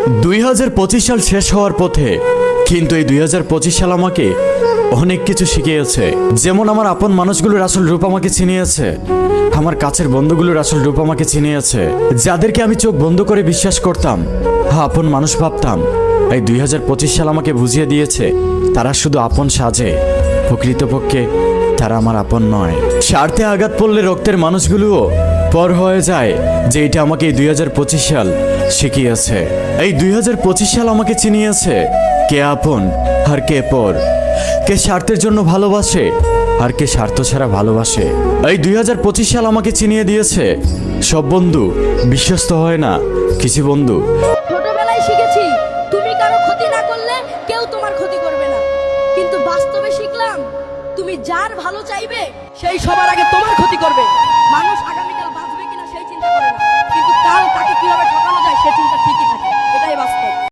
2025 সাল শেষ হওয়ার পথে, কিন্তু এই 2025 সাল আমাকে অনেক কিছু শিখিয়েছে। যেমন আমার আপন মানুষগুলোর আসল রূপ আমাকে চিনিয়েছে, আমার কাছের বন্ধুগুলোর আসল রূপ আমাকে চিনিয়েছে। যাদেরকে আমি চোখ বন্ধ করে বিশ্বাস করতাম, আপন মানুষ ভাবতাম, এই 2025 সাল আমাকে বুঝিয়ে দিয়েছে তারা শুধু আপন সাজে, প্রকৃতপক্ষে তারা আমার আপন নয়। স্বার্থে আঘাত পড়লে রক্তের মানুষগুলোও পর হয়ে যায়, যে এটা আমাকে এই 2025 সাল শিখিয়েছে। এই 2025 সাল আমাকে চিনিয়েছে কে আপন আর কে পর, কে স্বার্থের জন্য ভালোবাসে আর কে স্বার্থ ছাড়া ভালোবাসে। এই 2025 সাল আমাকে চিনিয়ে দিয়েছে সব বন্ধু বিশ্বস্ত হয় না, কিছু বন্ধু ছোটবেলায় শিখেছি তুমি কারো ক্ষতি না করলে কেউ তোমার ক্ষতি করবে না, কিন্তু বাস্তবে শিখলাম তুমি যার ভালো চাইবে সেই সবার আগে তোমার ক্ষতি করবে। মানুষ আগামীকাল বাঁচবে কিনা সেই চিন্তা করে না, কিন্তু কাল তাকে কিভাবে ঠকানো যায় সে চিন্তা ঠিক